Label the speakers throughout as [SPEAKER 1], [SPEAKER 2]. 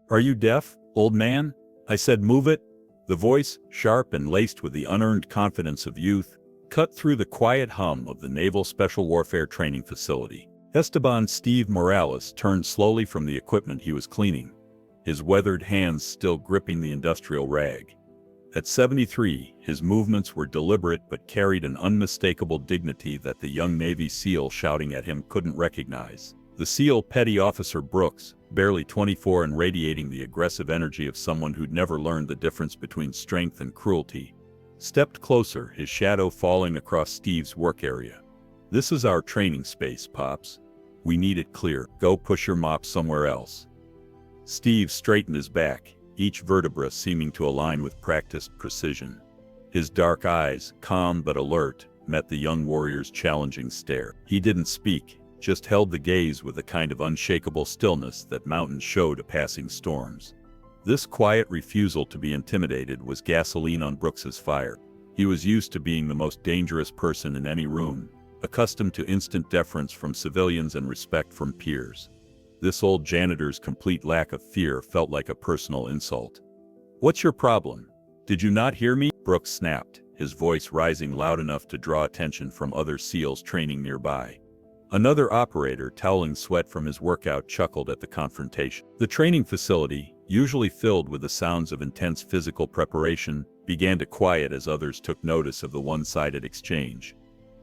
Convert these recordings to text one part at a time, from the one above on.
[SPEAKER 1] "Are you deaf, old man?" I said. "Move it." The voice, sharp and laced with the unearned confidence of youth, cut through the quiet hum of the Naval Special Warfare Training Facility. Esteban Steve Morales turned slowly from the equipment he was cleaning, his weathered hands still gripping the industrial rag. At 73, his movements were deliberate but carried an unmistakable dignity that the young Navy SEAL shouting at him couldn't recognize. The SEAL Petty Officer Brooks, barely 24 and radiating the aggressive energy of someone who'd never learned the difference between strength and cruelty, stepped closer, his shadow falling across Steve's work area. "This is our training space, Pops. We need it clear. Go push your mop somewhere else." Steve straightened his back, each vertebra seeming to align with practiced precision. His dark eyes, calm but alert, met the young warrior's challenging stare. He didn't speak, just held the gaze with a kind of unshakable stillness that mountains show to passing storms. This quiet refusal to be intimidated was gasoline on Brooks's fire. He was used to being the most dangerous person in any room, accustomed to instant deference from civilians and respect from peers. This old janitor's complete lack of fear felt like a personal insult. "What's your problem? Did you not hear me?" Brooks snapped, his voice rising loud enough to draw attention from other SEALs training nearby. Another operator, toweling sweat from his workout, chuckled at the confrontation. The training facility, usually filled with the sounds of intense physical preparation, began to quiet as others took notice of the one-sided exchange.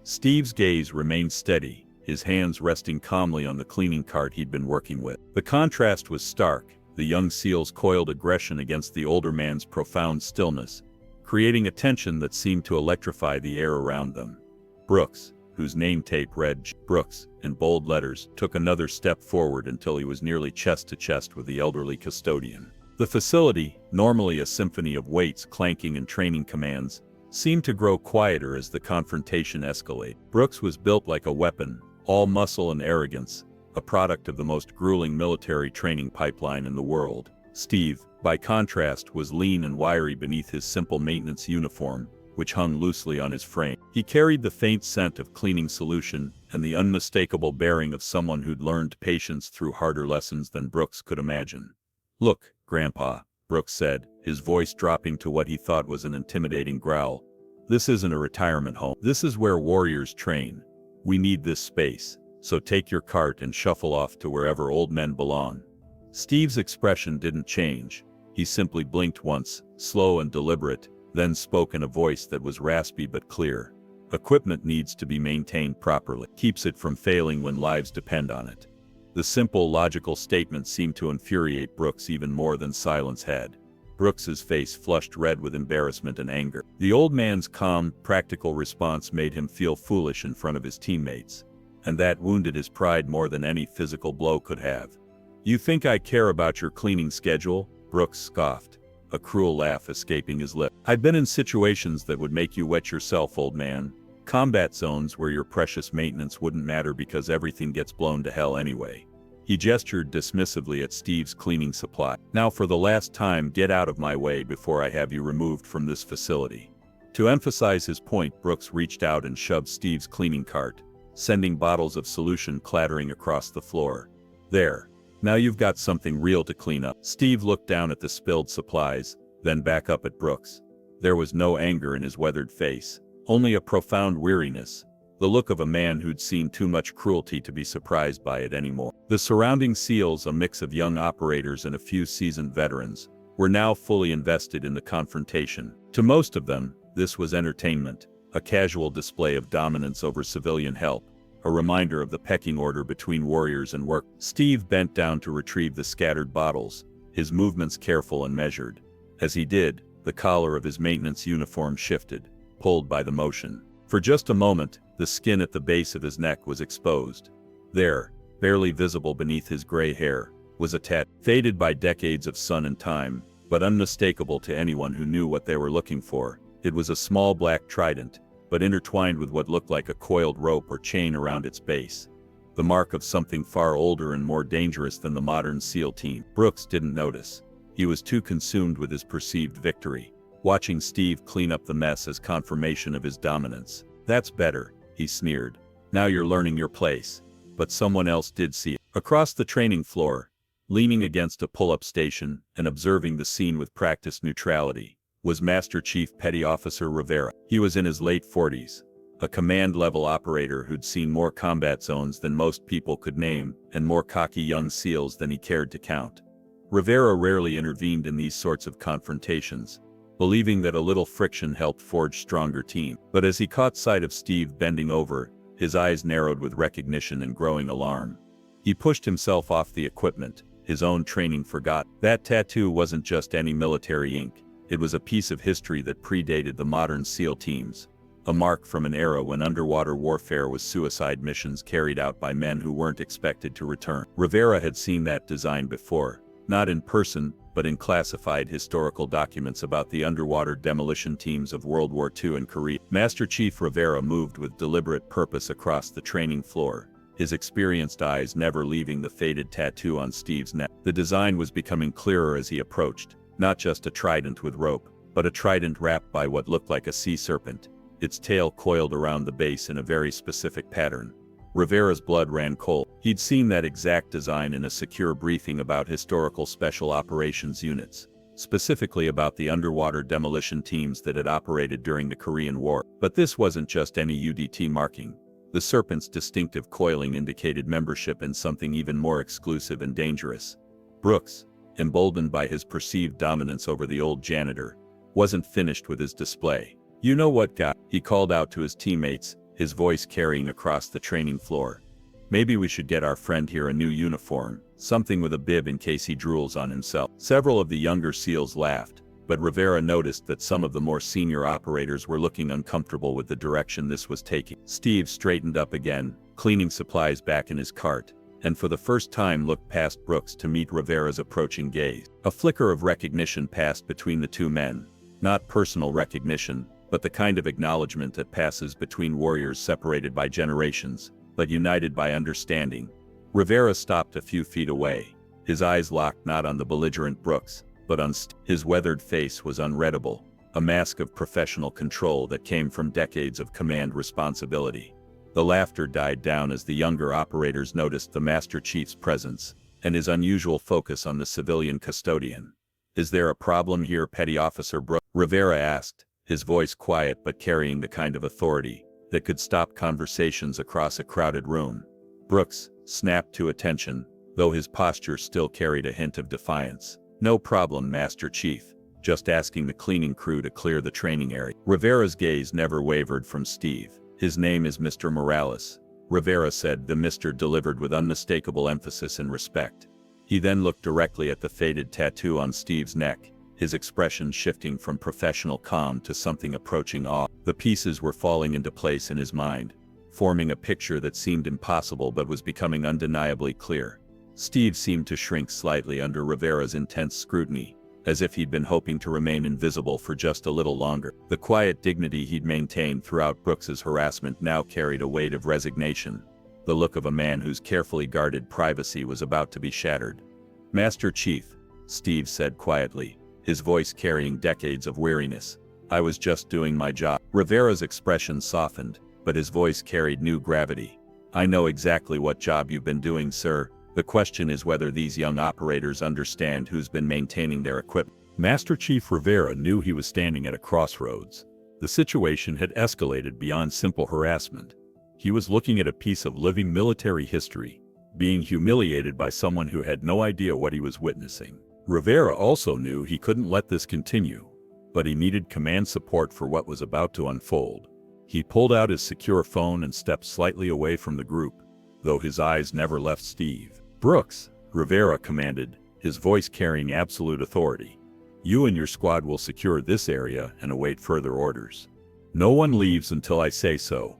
[SPEAKER 1] Steve's gaze remained steady, his hands resting calmly on the cleaning cart he'd been working with. The contrast was stark, the young SEAL's coiled aggression against the older man's profound stillness, creating a tension that seemed to electrify the air around them. Brooks, whose name tape read Brooks in bold letters, took another step forward until he was nearly chest to chest with the elderly custodian. The facility, normally a symphony of weights clanking and training commands, seemed to grow quieter as the confrontation escalated. Brooks was built like a weapon, all muscle and arrogance, a product of the most grueling military training pipeline in the world. Steve, by contrast, was lean and wiry beneath his simple maintenance uniform, which hung loosely on his frame. He carried the faint scent of cleaning solution and the unmistakable bearing of someone who'd learned patience through harder lessons than Brooks could imagine. "Look, Grandpa," Brooks said, his voice dropping to what he thought was an intimidating growl. "This isn't a retirement home. This is where warriors train. We need this space, so take your cart and shuffle off to wherever old men belong." Steve's expression didn't change. He simply blinked once, slow and deliberate, then spoke in a voice that was raspy but clear. "Equipment needs to be maintained properly. Keeps it from failing when lives depend on it." The simple, logical statement seemed to infuriate Brooks even more than silence had. Brooks's face flushed red with embarrassment and anger. The old man's calm, practical response made him feel foolish in front of his teammates, and that wounded his pride more than any physical blow could have. "You think I care about your cleaning schedule?" Brooks scoffed, a cruel laugh escaping his lip. "I've been in situations that would make you wet yourself, old man. Combat zones where your precious maintenance wouldn't matter because everything gets blown to hell anyway." He gestured dismissively at Steve's cleaning supply. "Now for the last time, get out of my way before I have you removed from this facility." To emphasize his point, Brooks reached out and shoved Steve's cleaning cart, sending bottles of solution clattering across the floor. "There. Now you've got something real to clean up." Steve looked down at the spilled supplies, then back up at Brooks. There was no anger in his weathered face, only a profound weariness, the look of a man who'd seen too much cruelty to be surprised by it anymore. The surrounding SEALs, a mix of young operators and a few seasoned veterans, were now fully invested in the confrontation. To most of them, this was entertainment, a casual display of dominance over civilian help, a reminder of the pecking order between warriors and work. Steve bent down to retrieve the scattered bottles, his movements careful and measured. As he did, the collar of his maintenance uniform shifted, pulled by the motion. For just a moment, the skin at the base of his neck was exposed. There, barely visible beneath his gray hair, was a tattoo, faded by decades of sun and time, but unmistakable to anyone who knew what they were looking for. It was a small black trident, but intertwined with what looked like a coiled rope or chain around its base. The mark of something far older and more dangerous than the modern SEAL team. Brooks didn't notice. He was too consumed with his perceived victory, watching Steve clean up the mess as confirmation of his dominance. "That's better," he sneered. "Now you're learning your place." But someone else did see it. Across the training floor, Leaning against a pull-up station and observing the scene with practiced neutrality was Master Chief Petty Officer Rivera. He was in his late 40s, a command-level operator who'd seen more combat zones than most people could name and more cocky young SEALs than he cared to count. Rivera rarely intervened in these sorts of confrontations, believing that a little friction helped forge stronger teams. But as he caught sight of Steve bending over, his eyes narrowed with recognition and growing alarm. He pushed himself off the equipment, his own training forgot. That tattoo wasn't just any military ink. It was a piece of history that predated the modern SEAL teams. A mark from an era when underwater warfare was suicide missions carried out by men who weren't expected to return. Rivera had seen that design before, not in person, but in classified historical documents about the underwater demolition teams of World War II and Korea. Master Chief Rivera moved with deliberate purpose across the training floor, his experienced eyes never leaving the faded tattoo on Steve's neck. The design was becoming clearer as he approached, not just a trident with rope, but a trident wrapped by what looked like a sea serpent, its tail coiled around the base in a very specific pattern. Rivera's blood ran cold. He'd seen that exact design in a secure briefing about historical special operations units, specifically about the underwater demolition teams that had operated during the Korean War. But this wasn't just any UDT marking. The serpent's distinctive coiling indicated membership in something even more exclusive and dangerous. Brooks, emboldened by his perceived dominance over the old janitor, wasn't finished with his display. "You know what, guy?" he called out to his teammates, his voice carrying across the training floor. "Maybe we should get our friend here a new uniform, something with a bib in case he drools on himself." Several of the younger SEALs laughed, but Rivera noticed that some of the more senior operators were looking uncomfortable with the direction this was taking. Steve straightened up again, cleaning supplies back in his cart, and for the first time looked past Brooks to meet Rivera's approaching gaze. A flicker of recognition passed between the two men, not personal recognition, but the kind of acknowledgement that passes between warriors separated by generations, but united by understanding. Rivera stopped a few feet away, his eyes locked not on the belligerent Brooks, but on his weathered face was unreadable, a mask of professional control that came from decades of command responsibility. The laughter died down as the younger operators noticed the Master Chief's presence, and his unusual focus on the civilian custodian. "Is there a problem here, Petty Officer Brooks?" Rivera asked, his voice quiet but carrying the kind of authority that could stop conversations across a crowded room. Brooks snapped to attention, though his posture still carried a hint of defiance. "No problem, Master Chief. Just asking the cleaning crew to clear the training area." Rivera's gaze never wavered from Steve. "His name is Mr. Morales," Rivera said, the Mr. delivered with unmistakable emphasis and respect. He then looked directly at the faded tattoo on Steve's neck, his expression shifting from professional calm to something approaching awe. The pieces were falling into place in his mind, forming a picture that seemed impossible but was becoming undeniably clear. Steve seemed to shrink slightly under Rivera's intense scrutiny, as if he'd been hoping to remain invisible for just a little longer. The quiet dignity he'd maintained throughout Brooks's harassment now carried a weight of resignation, the look of a man whose carefully guarded privacy was about to be shattered. "Master Chief," Steve said quietly, his voice carrying decades of weariness, "I was just doing my job." Rivera's expression softened, but his voice carried new gravity. "I know exactly what job you've been doing, sir. The question is whether these young operators understand who's been maintaining their equipment." Master Chief Rivera knew he was standing at a crossroads. The situation had escalated beyond simple harassment. He was looking at a piece of living military history, being humiliated by someone who had no idea what he was witnessing. Rivera also knew he couldn't let this continue, but he needed command support for what was about to unfold. He pulled out his secure phone and stepped slightly away from the group, though his eyes never left Steve. "Brooks," Rivera commanded, his voice carrying absolute authority. "You and your squad will secure this area and await further orders. No one leaves until I say so."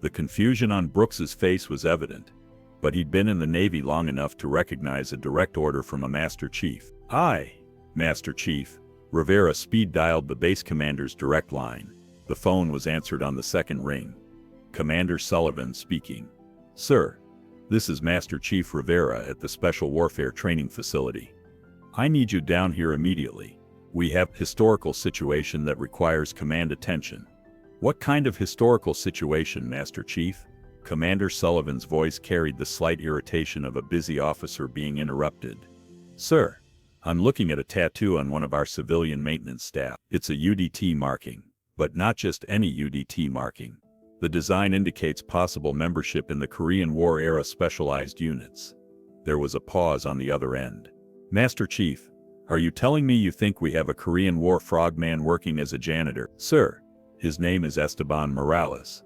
[SPEAKER 1] The confusion on Brooks's face was evident, but he'd been in the Navy long enough to recognize a direct order from a Master Chief. "Aye, Master Chief." Rivera speed-dialed the base commander's direct line. The phone was answered on the second ring. "Commander Sullivan speaking." "Sir, this is Master Chief Rivera at the Special Warfare Training Facility. I need you down here immediately. We have a historical situation that requires command attention." "What kind of historical situation, Master Chief?" Commander Sullivan's voice carried the slight irritation of a busy officer being interrupted. Sir, I'm looking at a tattoo on one of our civilian maintenance staff. It's a UDT marking, but not just any UDT marking. The design indicates possible membership in the Korean War-era specialized units. There was a pause on the other end. Master Chief, are you telling me you think we have a Korean War frogman working as a janitor? Sir, his name is Esteban Morales.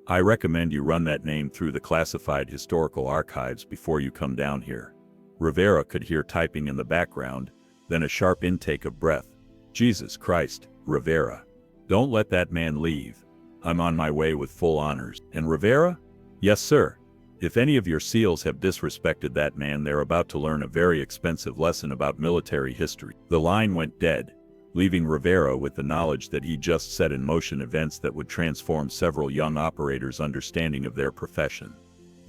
[SPEAKER 1] I recommend you run that name through the classified historical archives before you come down here. Rivera could hear typing in the background, then a sharp intake of breath. Jesus Christ, Rivera. Don't let that man leave. I'm on my way with full honors. And Rivera? Yes, sir. If any of your SEALs have disrespected that man, they're about to learn a very expensive lesson about military history. The line went dead, leaving Rivera with the knowledge that he just set in motion events that would transform several young operators' understanding of their profession.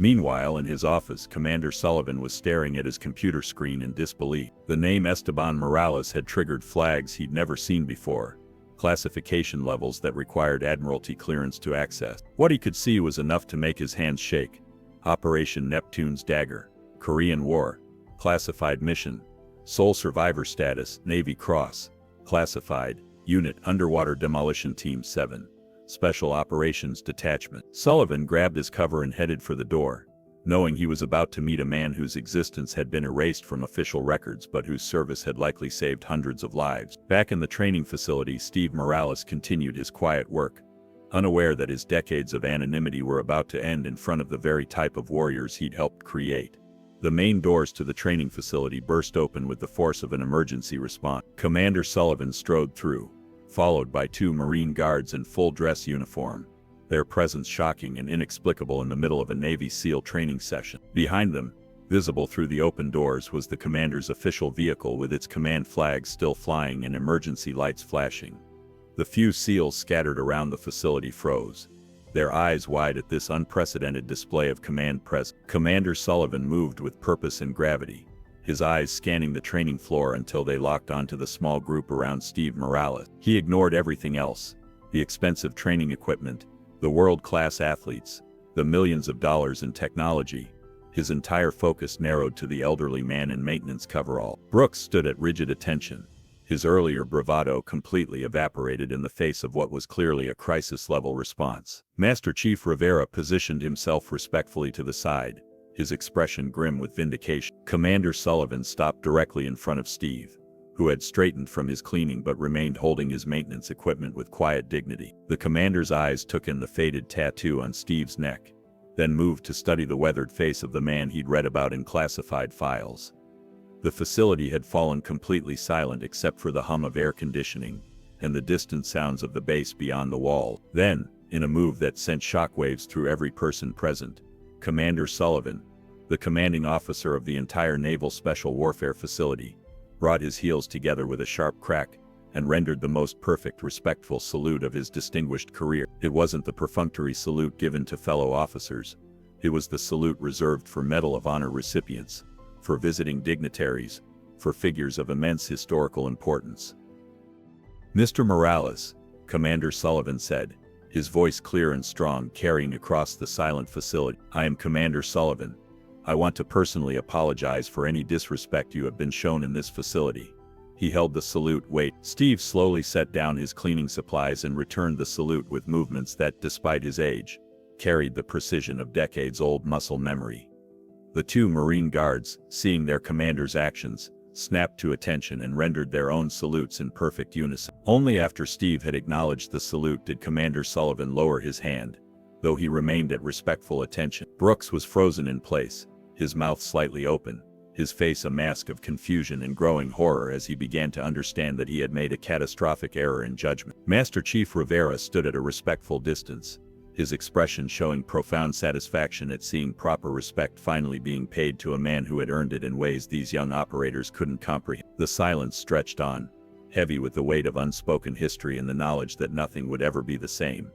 [SPEAKER 1] Meanwhile, in his office, Commander Sullivan was staring at his computer screen in disbelief. The name Esteban Morales had triggered flags he'd never seen before, classification levels that required Admiralty clearance to access. What he could see was enough to make his hands shake. Operation Neptune's Dagger, Korean War, classified mission, sole survivor status, Navy Cross, classified, unit Underwater Demolition Team 7, Special Operations Detachment. Sullivan grabbed his cover and headed for the door, knowing he was about to meet a man whose existence had been erased from official records but whose service had likely saved hundreds of lives. Back in the training facility, Steve Morales continued his quiet work, unaware that his decades of anonymity were about to end in front of the very type of warriors he'd helped create. The main doors to the training facility burst open with the force of an emergency response. Commander Sullivan strode through, followed by two Marine guards in full-dress uniform, their presence shocking and inexplicable in the middle of a Navy SEAL training session. Behind them, visible through the open doors, was the commander's official vehicle with its command flag still flying and emergency lights flashing. The few SEALs scattered around the facility froze, their eyes wide at this unprecedented display of command presence. Commander Sullivan moved with purpose and gravity, his eyes scanning the training floor until they locked onto the small group around Steve Morales. He ignored everything else: the expensive training equipment, the world-class athletes, the millions of dollars in technology. His entire focus narrowed to the elderly man in maintenance coverall. Brooks stood at rigid attention, his earlier bravado completely evaporated in the face of what was clearly a crisis-level response. Master Chief Rivera positioned himself respectfully to the side, his expression grim with vindication. Commander Sullivan stopped directly in front of Steve, who had straightened from his cleaning but remained holding his maintenance equipment with quiet dignity. The commander's eyes took in the faded tattoo on Steve's neck, then moved to study the weathered face of the man he'd read about in classified files. The facility had fallen completely silent except for the hum of air conditioning and the distant sounds of the base beyond the wall. Then, in a move that sent shockwaves through every person present, Commander Sullivan, the commanding officer of the entire Naval Special Warfare Facility, brought his heels together with a sharp crack and rendered the most perfect, respectful salute of his distinguished career. It wasn't the perfunctory salute given to fellow officers. It was the salute reserved for Medal of Honor recipients, for visiting dignitaries, for figures of immense historical importance. Mr. Morales, Commander Sullivan said, his voice clear and strong, carrying across the silent facility. I am Commander Sullivan. I want to personally apologize for any disrespect you have been shown in this facility. He held the salute. Wait. Steve slowly set down his cleaning supplies and returned the salute with movements that, despite his age, carried the precision of decades-old muscle memory. The two Marine guards, seeing their commander's actions, snapped to attention and rendered their own salutes in perfect unison. Only after Steve had acknowledged the salute did Commander Sullivan lower his hand, though he remained at respectful attention. Brooks was frozen in place, his mouth slightly open, his face a mask of confusion and growing horror as he began to understand that he had made a catastrophic error in judgment. Master Chief Rivera stood at a respectful distance, his expression showing profound satisfaction at seeing proper respect finally being paid to a man who had earned it in ways these young operators couldn't comprehend. The silence stretched on, heavy with the weight of unspoken history and the knowledge that nothing would ever be the same.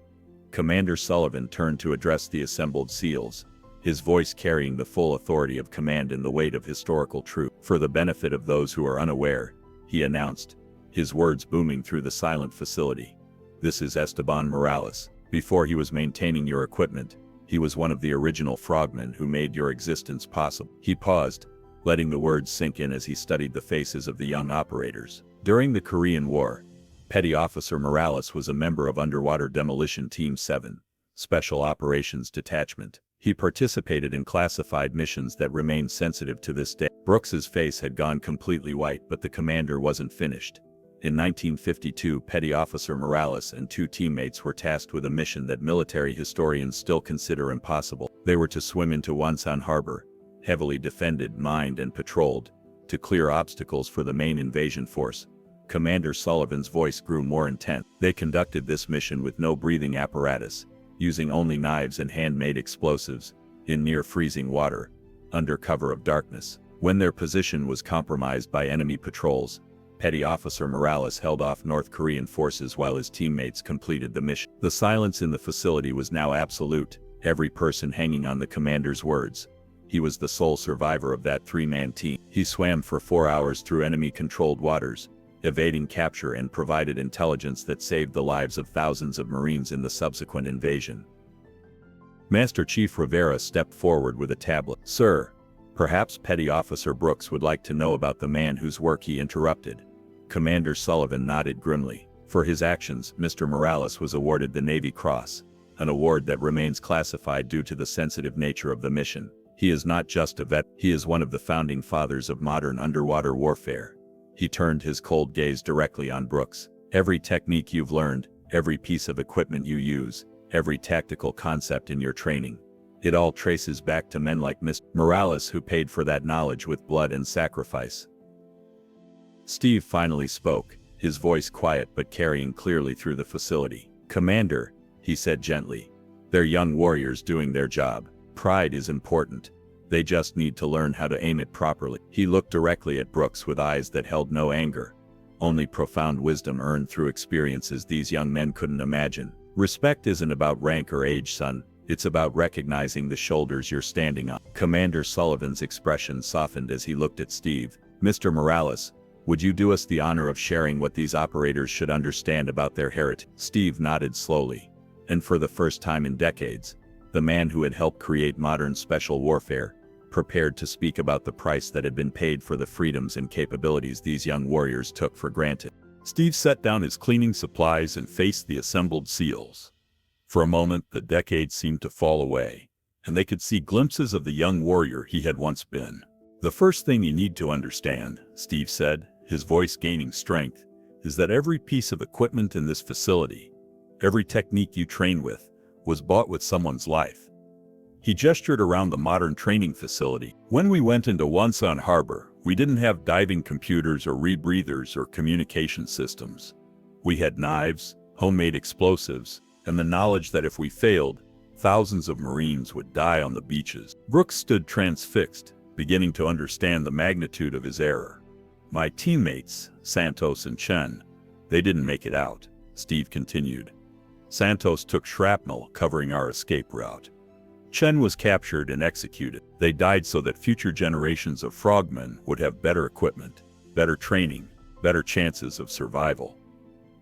[SPEAKER 1] Commander Sullivan turned to address the assembled SEALs, his voice carrying the full authority of command and the weight of historical truth. For the benefit of those who are unaware, he announced, his words booming through the silent facility. This is Esteban Morales. Before he was maintaining your equipment, he was one of the original frogmen who made your existence possible. He paused, letting the words sink in as he studied the faces of the young operators. During the Korean War, Petty Officer Morales was a member of Underwater Demolition Team 7, Special Operations Detachment. He participated in classified missions that remain sensitive to this day. Brooks's face had gone completely white, but the commander wasn't finished. In 1952, Petty Officer Morales and two teammates were tasked with a mission that military historians still consider impossible. They were to swim into Wonsan Harbor, heavily defended, mined, and patrolled, to clear obstacles for the main invasion force. Commander Sullivan's voice grew more intense. They conducted this mission with no breathing apparatus, using only knives and handmade explosives, in near freezing water, under cover of darkness. When their position was compromised by enemy patrols, Petty Officer Morales held off North Korean forces while his teammates completed the mission. The silence in the facility was now absolute, every person hanging on the commander's words. He was the sole survivor of that three-man team. He swam for 4 hours through enemy-controlled waters, evading capture, and provided intelligence that saved the lives of thousands of Marines in the subsequent invasion. Master Chief Rivera stepped forward with a tablet. "Sir, perhaps Petty Officer Brooks would like to know about the man whose work he interrupted." Commander Sullivan nodded grimly. For his actions, Mr. Morales was awarded the Navy Cross, an award that remains classified due to the sensitive nature of the mission. He is not just a vet, he is one of the founding fathers of modern underwater warfare. He turned his cold gaze directly on Brooks. "Every technique you've learned, every piece of equipment you use, every tactical concept in your training, it all traces back to men like Mr. Morales, who paid for that knowledge with blood and sacrifice." Steve finally spoke, his voice quiet but carrying clearly through the facility. "Commander," he said gently, "they're young warriors doing their job. Pride is important. They just need to learn how to aim it properly." He looked directly at Brooks with eyes that held no anger, only profound wisdom earned through experiences these young men couldn't imagine. "Respect isn't about rank or age, son. It's about recognizing the shoulders you're standing on." Commander Sullivan's expression softened as he looked at Steve. "Mr. Morales, would you do us the honor of sharing what these operators should understand about their heritage?" Steve nodded slowly, and for the first time in decades, the man who had helped create modern special warfare prepared to speak about the price that had been paid for the freedoms and capabilities these young warriors took for granted. Steve set down his cleaning supplies and faced the assembled SEALs. For a moment, the decades seemed to fall away, and they could see glimpses of the young warrior he had once been. "The first thing you need to understand," Steve said, his voice gaining strength, "is that every piece of equipment in this facility, every technique you train with, was bought with someone's life." He gestured around the modern training facility. "When we went into Wonsan Harbor, we didn't have diving computers or rebreathers or communication systems. We had knives, homemade explosives, and the knowledge that if we failed, thousands of Marines would die on the beaches." Brooks stood transfixed, beginning to understand the magnitude of his error. "My teammates, Santos and Chen, they didn't make it out," Steve continued. "Santos took shrapnel covering our escape route. Chen was captured and executed. They died so that future generations of frogmen would have better equipment, better training, better chances of survival."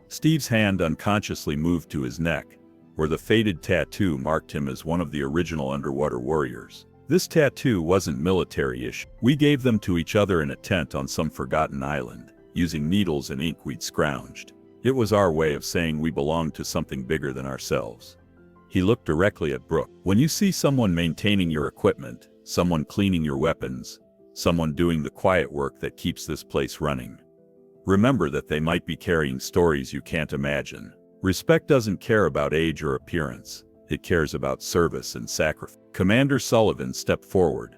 [SPEAKER 1] Steve's hand unconsciously moved to his neck, where the faded tattoo marked him as one of the original underwater warriors. "This tattoo wasn't military-ish. We gave them to each other in a tent on some forgotten island, using needles and ink we'd scrounged. It was our way of saying we belonged to something bigger than ourselves." He looked directly at Brooke. "When you see someone maintaining your equipment, someone cleaning your weapons, someone doing the quiet work that keeps this place running, remember that they might be carrying stories you can't imagine. Respect doesn't care about age or appearance. It cares about service and sacrifice." Commander Sullivan stepped forward.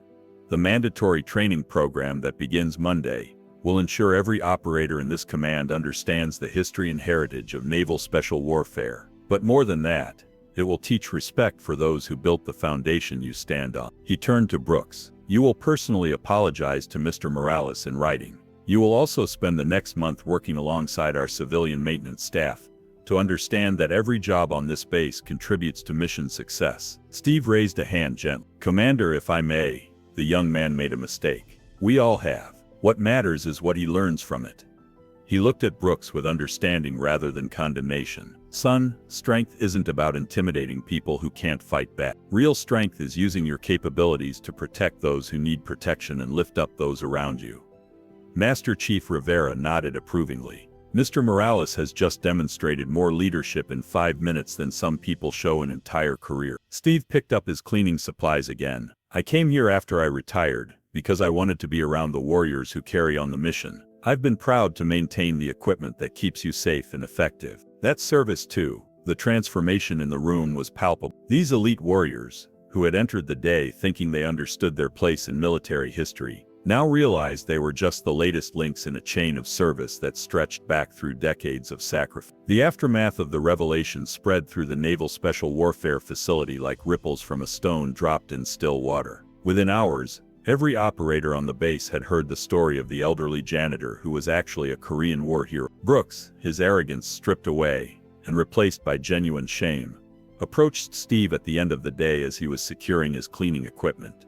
[SPEAKER 1] "The mandatory training program that begins Monday will ensure every operator in this command understands the history and heritage of naval special warfare. But more than that, it will teach respect for those who built the foundation you stand on." He turned to Brooks. "You will personally apologize to Mr. Morales in writing. You will also spend the next month working alongside our civilian maintenance staff to understand that every job on this base contributes to mission success." Steve raised a hand gently. "Commander, if I may," the young man made a mistake. "We all have. What matters is what he learns from it." He looked at Brooks with understanding rather than condemnation. Son, strength isn't about intimidating people who can't fight back. Real strength is using your capabilities to protect those who need protection and lift up those around you. Master Chief Rivera nodded approvingly. Mr. Morales has just demonstrated more leadership in 5 minutes than some people show an entire career. Steve picked up his cleaning supplies again. I came here after I retired, because I wanted to be around the warriors who carry on the mission. I've been proud to maintain the equipment that keeps you safe and effective. That's service too. The transformation in the room was palpable. These elite warriors, who had entered the day thinking they understood their place in military history, now realized they were just the latest links in a chain of service that stretched back through decades of sacrifice. The aftermath of the revelation spread through the Naval Special Warfare Facility like ripples from a stone dropped in still water. Within hours, every operator on the base had heard the story of the elderly janitor who was actually a Korean War hero. Brooks, his arrogance stripped away and replaced by genuine shame, approached Steve at the end of the day as he was securing his cleaning equipment.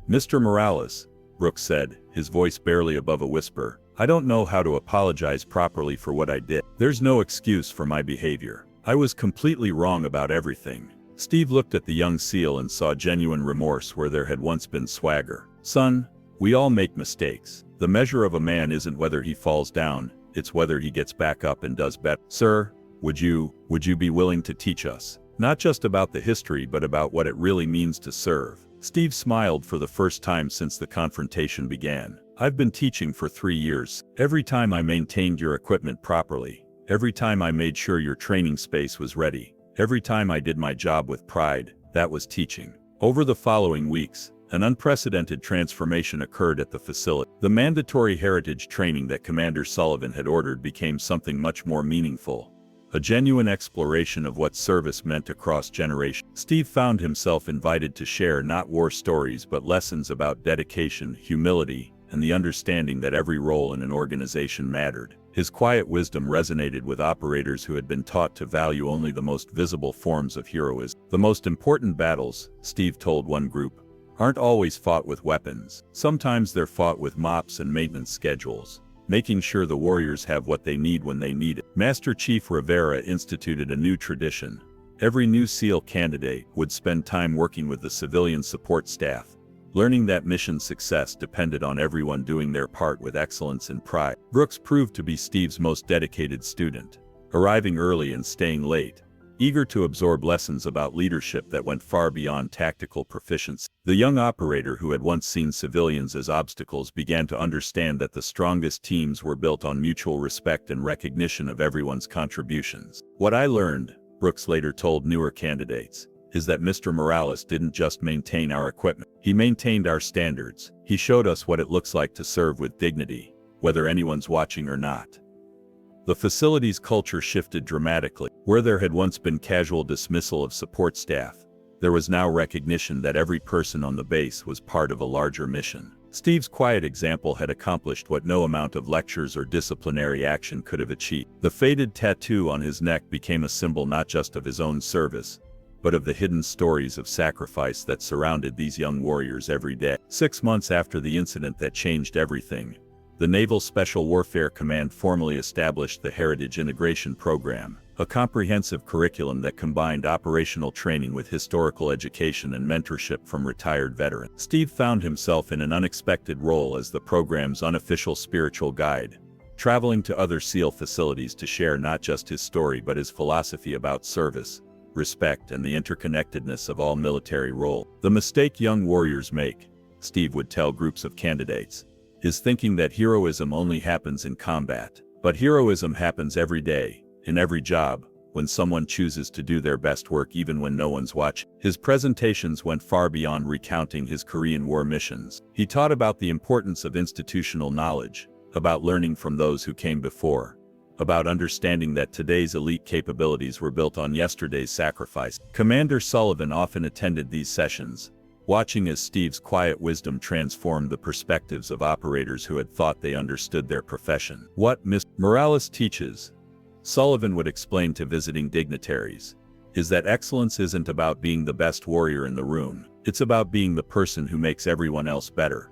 [SPEAKER 1] "Mr. Morales," Brooks said, his voice barely above a whisper, "I don't know how to apologize properly for what I did. There's no excuse for my behavior. I was completely wrong about everything." Steve looked at the young SEAL and saw genuine remorse where there had once been swagger. "Son, we all make mistakes. The measure of a man isn't whether he falls down, it's whether he gets back up and does better. Sir, would you be willing to teach us, not just about the history but about what it really means to serve?" Steve smiled for the first time since the confrontation began. "I've been teaching for 3 years. Every time I maintained your equipment properly, every time I made sure your training space was ready, every time I did my job with pride, that was teaching." Over the following weeks, an unprecedented transformation occurred at the facility. The mandatory heritage training that Commander Sullivan had ordered became something much more meaningful. A genuine exploration of what service meant across generations. Steve found himself invited to share not war stories but lessons about dedication, humility, and the understanding that every role in an organization mattered. His quiet wisdom resonated with operators who had been taught to value only the most visible forms of heroism. "The most important battles," Steve told one group, "aren't always fought with weapons. Sometimes they're fought with mops and maintenance schedules, making sure the warriors have what they need when they need it." Master Chief Rivera instituted a new tradition. Every new SEAL candidate would spend time working with the civilian support staff, learning that mission success depended on everyone doing their part with excellence and pride. Brooks proved to be Steve's most dedicated student, arriving early and staying late, eager to absorb lessons about leadership that went far beyond tactical proficiency. The young operator who had once seen civilians as obstacles began to understand that the strongest teams were built on mutual respect and recognition of everyone's contributions. "What I learned," Brooks later told newer candidates, "is that Mr. Morales didn't just maintain our equipment. He maintained our standards. He showed us what it looks like to serve with dignity, whether anyone's watching or not." The facility's culture shifted dramatically. Where there had once been casual dismissal of support staff, there was now recognition that every person on the base was part of a larger mission. Steve's quiet example had accomplished what no amount of lectures or disciplinary action could have achieved. The faded tattoo on his neck became a symbol not just of his own service, but of the hidden stories of sacrifice that surrounded these young warriors every day. 6 months after the incident that changed everything, the Naval Special Warfare Command formally established the Heritage Integration Program, a comprehensive curriculum that combined operational training with historical education and mentorship from retired veterans. Steve found himself in an unexpected role as the program's unofficial spiritual guide, traveling to other SEAL facilities to share not just his story but his philosophy about service, respect, and the interconnectedness of all military roles. "The mistake young warriors make," Steve would tell groups of candidates, "is thinking that heroism only happens in combat. But heroism happens every day, in every job, when someone chooses to do their best work even when no one's watching." His presentations went far beyond recounting his Korean War missions. He taught about the importance of institutional knowledge, about learning from those who came before, about understanding that today's elite capabilities were built on yesterday's sacrifice. Commander Sullivan often attended these sessions, watching as Steve's quiet wisdom transformed the perspectives of operators who had thought they understood their profession. "What Mr. Morales teaches," Sullivan would explain to visiting dignitaries, "is that excellence isn't about being the best warrior in the room. It's about being the person who makes everyone else better."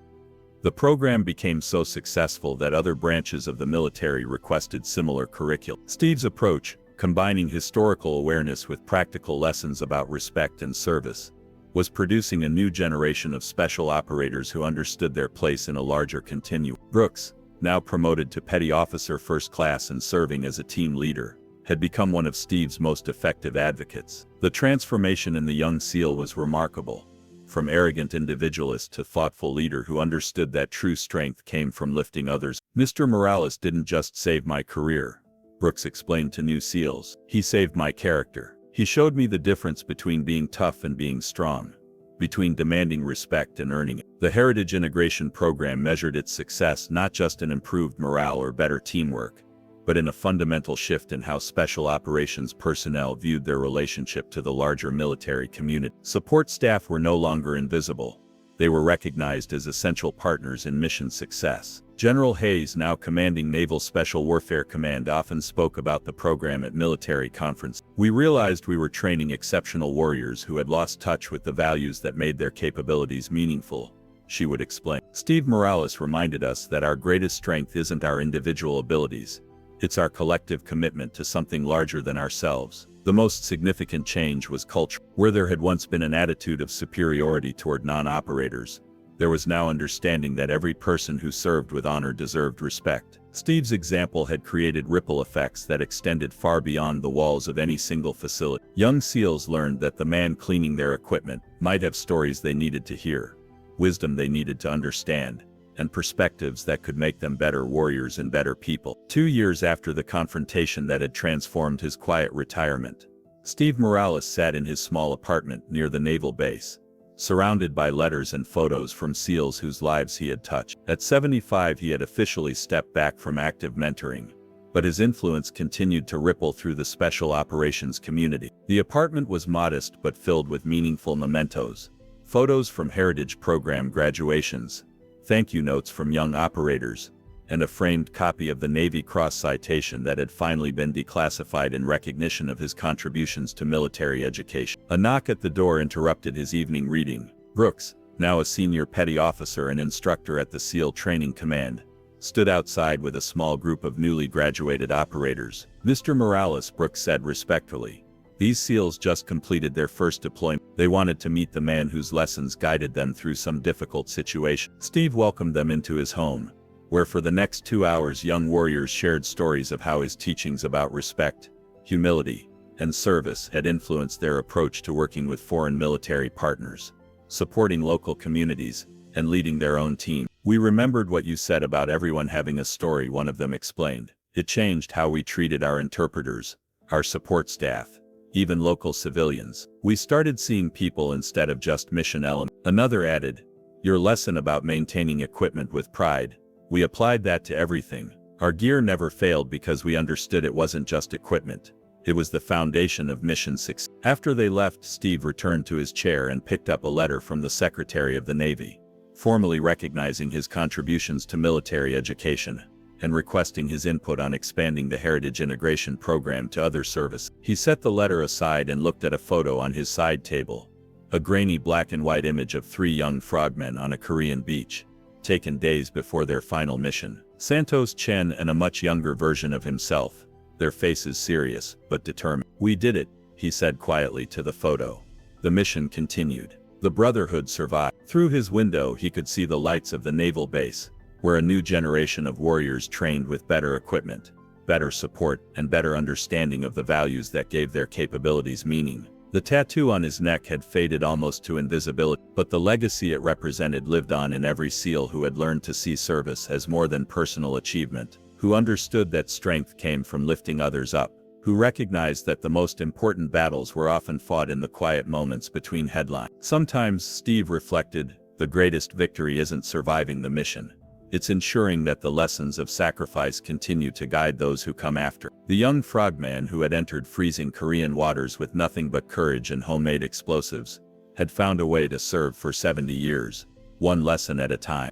[SPEAKER 1] The program became so successful that other branches of the military requested similar curriculum. Steve's approach, combining historical awareness with practical lessons about respect and service, was producing a new generation of special operators who understood their place in a larger continuum. Brooks, now promoted to petty officer first class and serving as a team leader, had become one of Steve's most effective advocates. The transformation in the young SEAL was remarkable. From arrogant individualist to thoughtful leader who understood that true strength came from lifting others. Mr. Morales didn't just save my career, Brooks explained to new SEALs. He saved my character. He showed me the difference between being tough and being strong, between demanding respect and earning it. The Heritage Integration Program measured its success not just in improved morale or better teamwork, but in a fundamental shift in how special operations personnel viewed their relationship to the larger military community. Support staff were no longer invisible. They were recognized as essential partners in mission success. General Hayes, now commanding Naval Special Warfare Command, often spoke about the program at military conferences. We realized we were training exceptional warriors who had lost touch with the values that made their capabilities meaningful, she would explain. Steve Morales reminded us that our greatest strength isn't our individual abilities. It's our collective commitment to something larger than ourselves. The most significant change was culture. Where there had once been an attitude of superiority toward non-operators, there was now understanding that every person who served with honor deserved respect. Steve's example had created ripple effects that extended far beyond the walls of any single facility. Young SEALs learned that the man cleaning their equipment might have stories they needed to hear, wisdom they needed to understand, and perspectives that could make them better warriors and better people. 2 years after the confrontation that had transformed his quiet retirement, Steve Morales sat in his small apartment near the naval base, surrounded by letters and photos from SEALs whose lives he had touched. At 75, he had officially stepped back from active mentoring, but his influence continued to ripple through the special operations community. The apartment was modest but filled with meaningful mementos: photos from Heritage Program graduations, thank you notes from young operators, and a framed copy of the Navy Cross citation that had finally been declassified in recognition of his contributions to military education. A knock at the door interrupted his evening reading. Brooks, now a senior petty officer and instructor at the SEAL Training Command, stood outside with a small group of newly graduated operators. Mr. Morales, Brooks said respectfully, these SEALs just completed their first deployment. They wanted to meet the man whose lessons guided them through some difficult situation. Steve welcomed them into his home, where for the next 2 hours young warriors shared stories of how his teachings about respect, humility, and service had influenced their approach to working with foreign military partners, supporting local communities, and leading their own team. We remembered what you said about everyone having a story, one of them explained. It changed how we treated our interpreters, our support staff, even local civilians. We started seeing people instead of just mission elements. Another added, your lesson about maintaining equipment with pride. We applied that to everything. Our gear never failed because we understood it wasn't just equipment. It was the foundation of mission success. After they left, Steve returned to his chair and picked up a letter from the Secretary of the Navy, formally recognizing his contributions to military education and requesting his input on expanding the Heritage Integration Program to other service. He set the letter aside and looked at a photo on his side table, a grainy black and white image of 3 young frogmen on a Korean beach, taken days before their final mission. Santos Chen and a much younger version of himself, their faces serious but determined. We did it, he said quietly to the photo. The mission continued. The Brotherhood survived. Through his window he could see the lights of the naval base, where a new generation of warriors trained with better equipment, better support, and better understanding of the values that gave their capabilities meaning. The tattoo on his neck had faded almost to invisibility, but the legacy it represented lived on in every SEAL who had learned to see service as more than personal achievement, who understood that strength came from lifting others up, who recognized that the most important battles were often fought in the quiet moments between headlines. Sometimes, Steve reflected, the greatest victory isn't surviving the mission. It's ensuring that the lessons of sacrifice continue to guide those who come after. The young frogman who had entered freezing Korean waters with nothing but courage and homemade explosives had found a way to serve for 70 years, one lesson at a time.